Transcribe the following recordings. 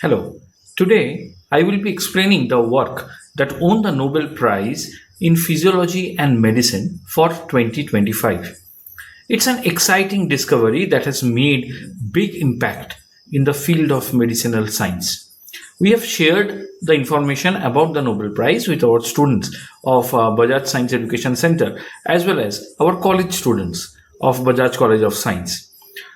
Hello. Today, I will be explaining the work that won the Nobel Prize in Physiology and Medicine for 2025. It's an exciting discovery that has made big impact in the field of medicinal science. We have shared the information about the Nobel Prize with our students of Bajaj Science Education Center as well as our college students of Bajaj College of Science.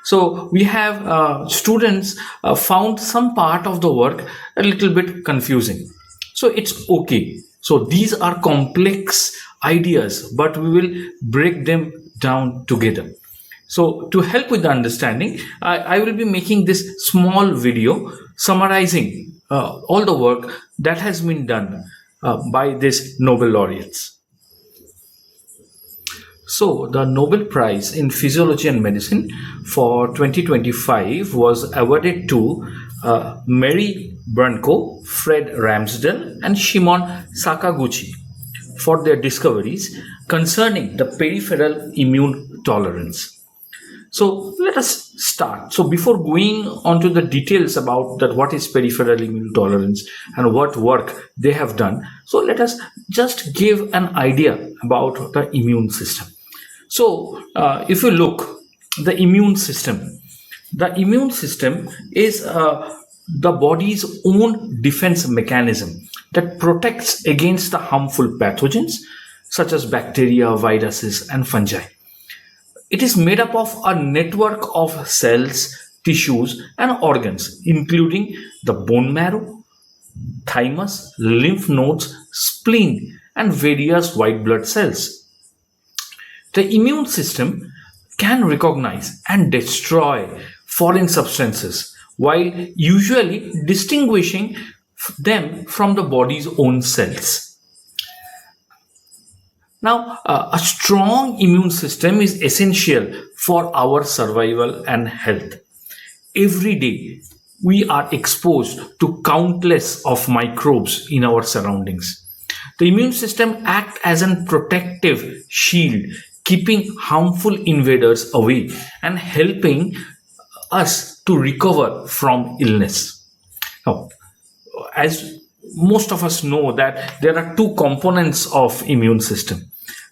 So we have students found some part of the work a little bit confusing. So it's okay. So these are complex ideas, but we will break them down together. So to help with the understanding, I will be making this small video summarizing all the work that has been done by these Nobel laureates. So, the Nobel Prize in Physiology and Medicine for 2025 was awarded to Mary Brunko, Fred Ramsdell, and Shimon Sakaguchi for their discoveries concerning the peripheral immune tolerance. So let us start. So before going on to the details about that, what is peripheral immune tolerance and what work they have done, so let us just give an idea about the immune system. So if you look, the immune system is the body's own defense mechanism that protects against the harmful pathogens such as bacteria, viruses, and fungi. It is made up of a network of cells, tissues, and organs, including the bone marrow, thymus, lymph nodes, spleen, and various white blood cells. The immune system can recognize and destroy foreign substances while usually distinguishing them from the body's own cells. Now, a strong immune system is essential for our survival and health. Every day, we are exposed to countless of microbes in our surroundings. The immune system acts as a protective shield, keeping harmful invaders away and helping us to recover from illness. Now, as most of us know that there are two components of immune system: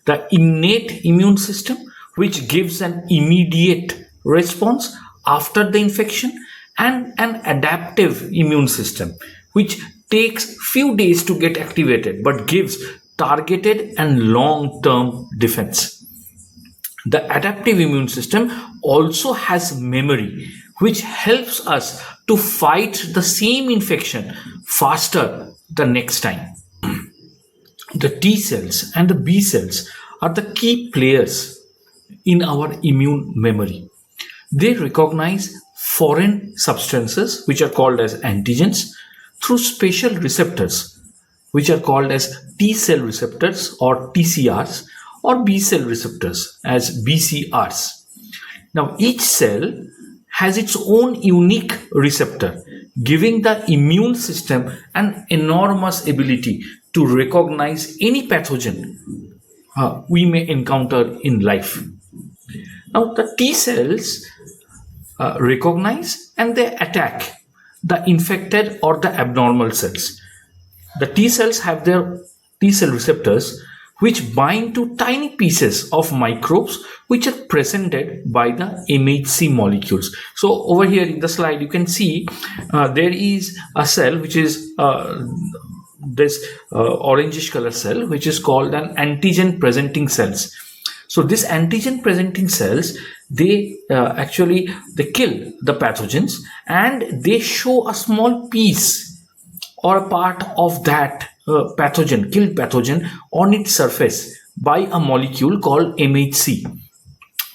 the innate immune system, which gives an immediate response after the infection, and an adaptive immune system, which takes few days to get activated but gives targeted and long-term defense. The adaptive immune system also has memory, which helps us to fight the same infection faster the next time. The T cells and the B cells are the key players in our immune memory. They recognize foreign substances, which are called as antigens, through special receptors, which are called as T cell receptors or TCRs, or B cell receptors as BCRs. Now, each cell has its own unique receptor, giving the immune system an enormous ability to recognize any pathogen we may encounter in life. Now, the T cells recognize and they attack the infected or the abnormal cells. The T cells have their T cell receptors, which bind to tiny pieces of microbes which are presented by the MHC molecules. So over here in the slide, you can see there is a cell which is this orangish color cell, which is called an antigen presenting cells. So this antigen presenting cells, they kill the pathogens, and they show a small piece or a part of that killed pathogen on its surface by a molecule called MHC.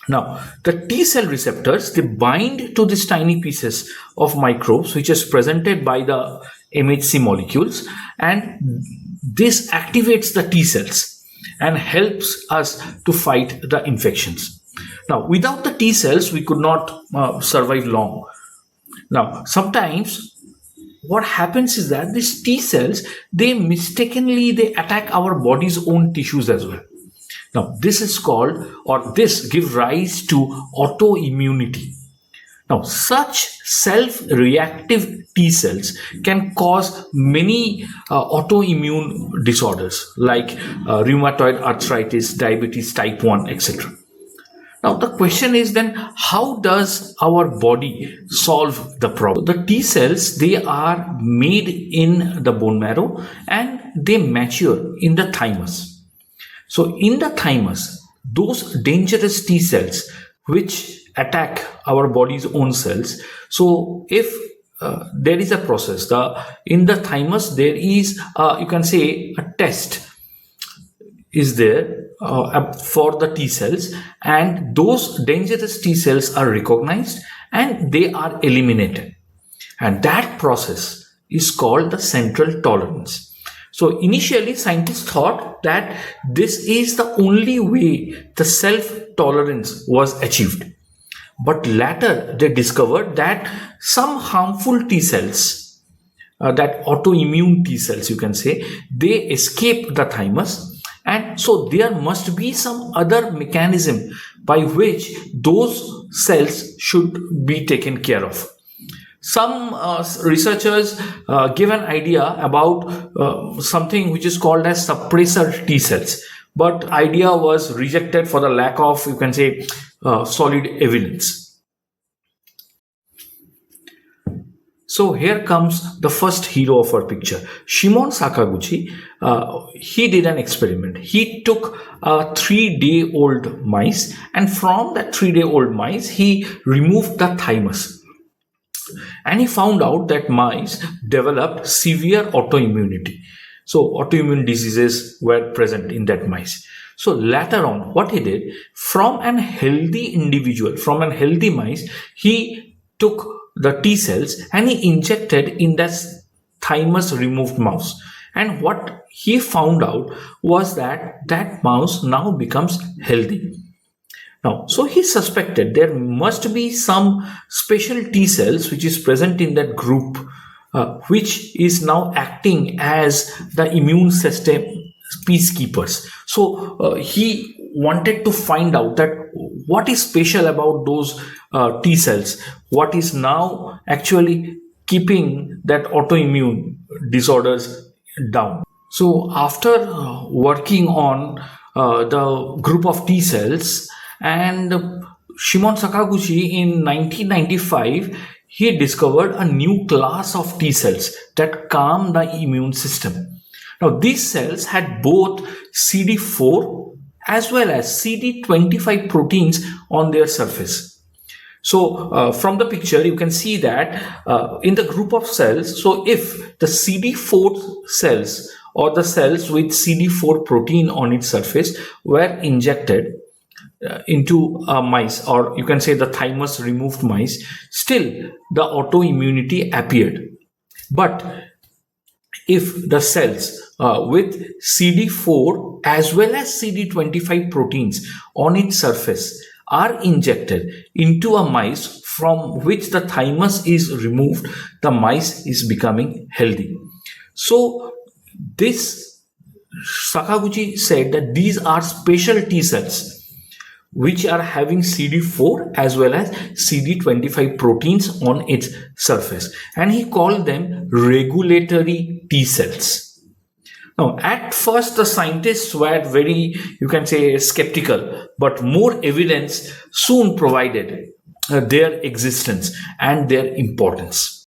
Now, the T cell receptors, they bind to these tiny pieces of microbes which is presented by the MHC molecules, and this activates the T cells and helps us to fight the infections. Now, without the T cells, we could not survive long. Now, sometimes what happens is that these T cells, they attack our body's own tissues as well. Now, this gives rise to autoimmunity. Now, such self-reactive T cells can cause many autoimmune disorders like rheumatoid arthritis, diabetes type 1, etc. Now, the question is then, how does our body solve the problem? The T cells, they are made in the bone marrow and they mature in the thymus. So, in the thymus, those dangerous T cells which attack our body's own cells. So, if there is a process, in the thymus, there is, you can say, a test is there for the T cells, and those dangerous T cells are recognized and they are eliminated. And that process is called the central tolerance. So initially, scientists thought that this is the only way the self-tolerance was achieved. But later, they discovered that some harmful T cells, that autoimmune T cells, you can say, they escape the thymus. And so there must be some other mechanism by which those cells should be taken care of. Some researchers give an idea about something which is called as suppressor T cells, but idea was rejected for the lack of, you can say, solid evidence. So here comes the first hero of our picture, Shimon Sakaguchi. He did an experiment. He took a 3-day-old mice, and from that 3-day-old mice, he removed the thymus. And he found out that mice developed severe autoimmunity. So autoimmune diseases were present in that mice. So later on, what he did, from an healthy individual, from an healthy mice, he took the T cells and he injected in that thymus removed mouse. And what he found out was that that mouse now becomes healthy. Now, so he suspected there must be some special T cells which is present in that group, which is now acting as the immune system peacekeepers. So he wanted to find out that what is special about those T cells, what is now actually keeping that autoimmune disorders down. So after working on the group of T cells, and Shimon Sakaguchi in 1995, he discovered a new class of T cells that calm the immune system. Now, these cells had both CD4 as well as CD25 proteins on their surface. So, from the picture, you can see that in the group of cells, so if the CD4 cells or the cells with CD4 protein on its surface were injected into a mice, or you can say the thymus removed mice, still the autoimmunity appeared. But if the cells with CD4 as well as CD25 proteins on its surface are injected into a mice from which the thymus is removed, the mice is becoming healthy. So this Sakaguchi said that these are special T cells which are having CD4 as well as CD25 proteins on its surface, and he called them regulatory T cells. Now, at first, the scientists were very, you can say, skeptical, but more evidence soon provided their existence and their importance.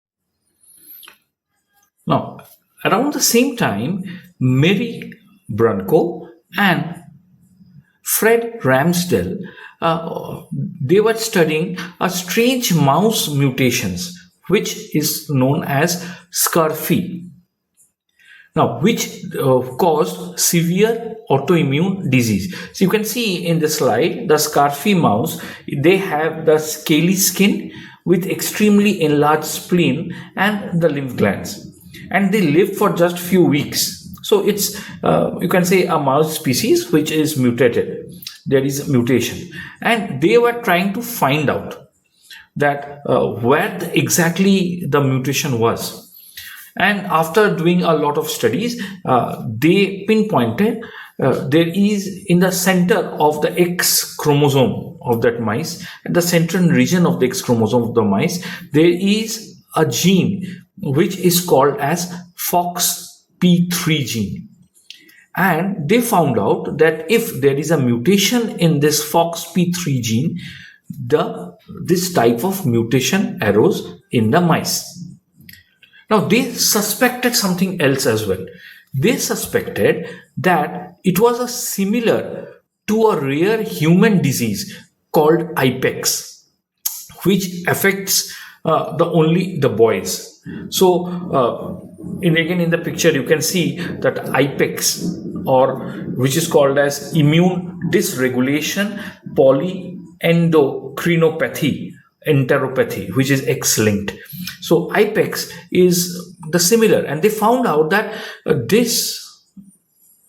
Now, around the same time, Mary Brunko and Fred Ramsdell, they were studying a strange mouse mutations, which is known as scurfy. Now, which caused severe autoimmune disease. So you can see in the slide, the scurfy mouse, they have the scaly skin with extremely enlarged spleen and the lymph glands. And they live for just few weeks. So it's, you can say, a mouse species which is mutated. There is a mutation. And they were trying to find out that where exactly the mutation was. And after doing a lot of studies, they pinpointed there is in the center of the X chromosome of that mice, at the central region of the X chromosome of the mice, there is a gene which is called as FOXP3 gene. And they found out that if there is a mutation in this FOXP3 gene, this type of mutation arose in the mice. Now, they suspected something else as well. They suspected that it was a similar to a rare human disease called IPEX, which affects only the boys. So, again in the picture you can see that IPEX, or which is called as immune dysregulation polyendocrinopathy, enteropathy, which is X-linked. So IPEX is the similar, and they found out that this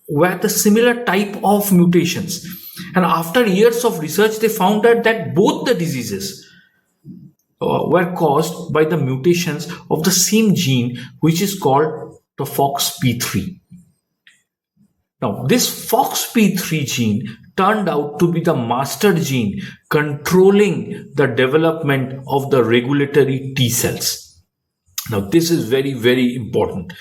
were the similar type of mutations. And after years of research, they found out that both the diseases were caused by the mutations of the same gene, which is called the FOXP3. Now, this FOXP3 gene turned out to be the master gene controlling the development of the regulatory T cells. Now, this is very, very important.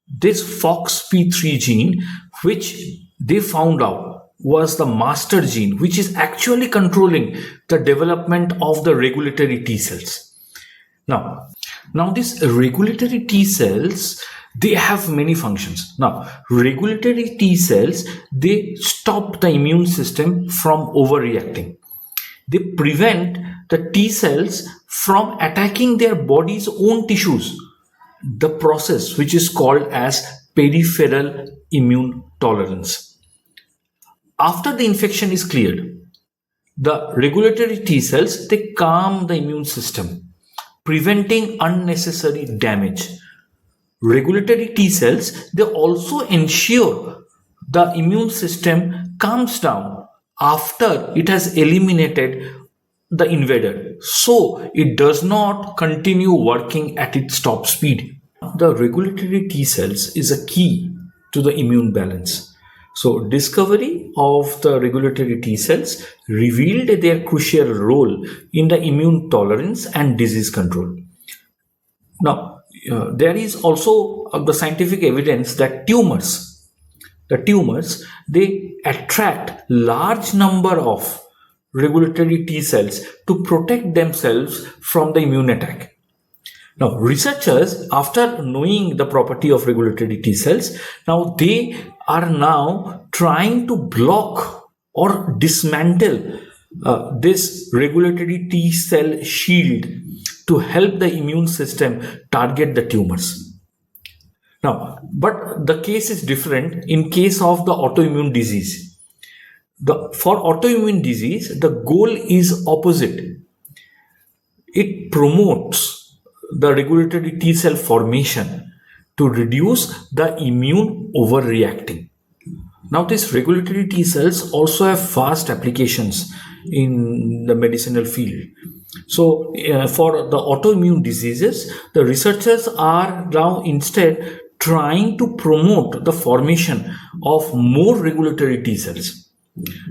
This FOXP3 gene, which they found out was the master gene, which is actually controlling the development of the regulatory T cells. Now these regulatory T cells, they have many functions. Now, regulatory T cells, they stop the immune system from overreacting. They prevent the T cells from attacking their body's own tissues, the process which is called as peripheral immune tolerance. After the infection is cleared, the regulatory T cells, they calm the immune system, preventing unnecessary damage. Regulatory T cells, they also ensure the immune system calms down after it has eliminated the invader, so it does not continue working at its top speed. The regulatory T cells is a key to the immune balance. So, discovery of the regulatory T cells revealed their crucial role in the immune tolerance and disease control. Now, there is also the scientific evidence that tumors, they attract large number of regulatory T cells to protect themselves from the immune attack. Now, researchers, after knowing the property of regulatory T cells, now they are now trying to block or dismantle this regulatory T cell shield to help the immune system target the tumors. Now, but the case is different in case of the autoimmune disease. For autoimmune disease, the goal is opposite. It promotes the regulatory T cell formation to reduce the immune overreacting. Now, these regulatory T cells also have vast applications in the medicinal field. So, for the autoimmune diseases, the researchers are now instead trying to promote the formation of more regulatory T cells.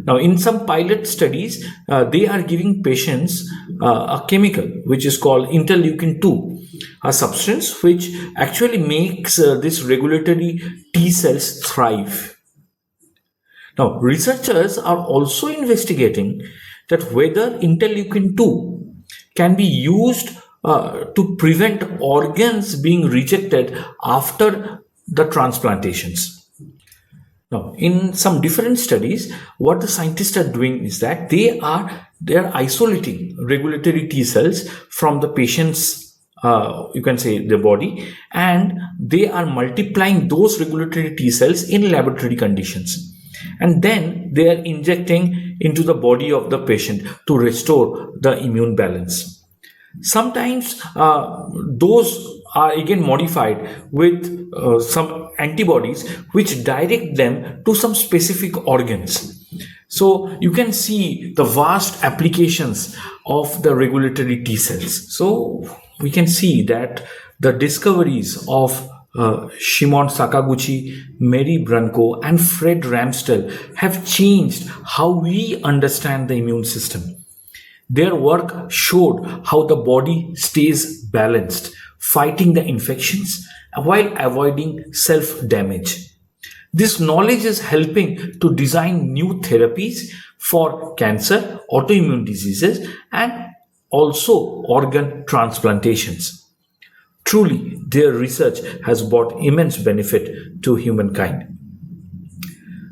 Now, in some pilot studies, they are giving patients a chemical which is called interleukin-2, a substance which actually makes this regulatory T cells thrive. Now, researchers are also investigating that whether interleukin-2 can be used to prevent organs being rejected after the transplantations. Now, in some different studies, what the scientists are doing is that they are isolating regulatory T cells from the patient's, you can say, the body, and they are multiplying those regulatory T cells in laboratory conditions. And then they are injecting into the body of the patient to restore the immune balance. Sometimes those are again modified with some antibodies which direct them to some specific organs. So you can see the vast applications of the regulatory T cells. So we can see that the discoveries of Shimon Sakaguchi, Mary Branco, and Fred Ramsdell have changed how we understand the immune system. Their work showed how the body stays balanced, fighting the infections while avoiding self damage. This knowledge is helping to design new therapies for cancer, autoimmune diseases, and also organ transplantations. Truly, their research has brought immense benefit to humankind.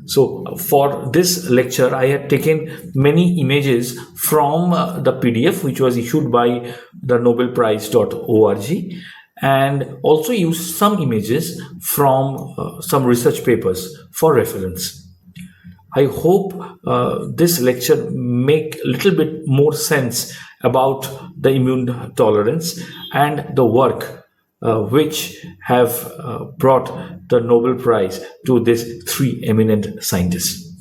So, for this lecture, I had taken many images from the PDF, which was issued by the nobelprize.org, and also used some images from some research papers for reference. I hope this lecture make a little bit more sense about the immune tolerance and the work which have brought the Nobel Prize to these three eminent scientists.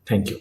Thank you.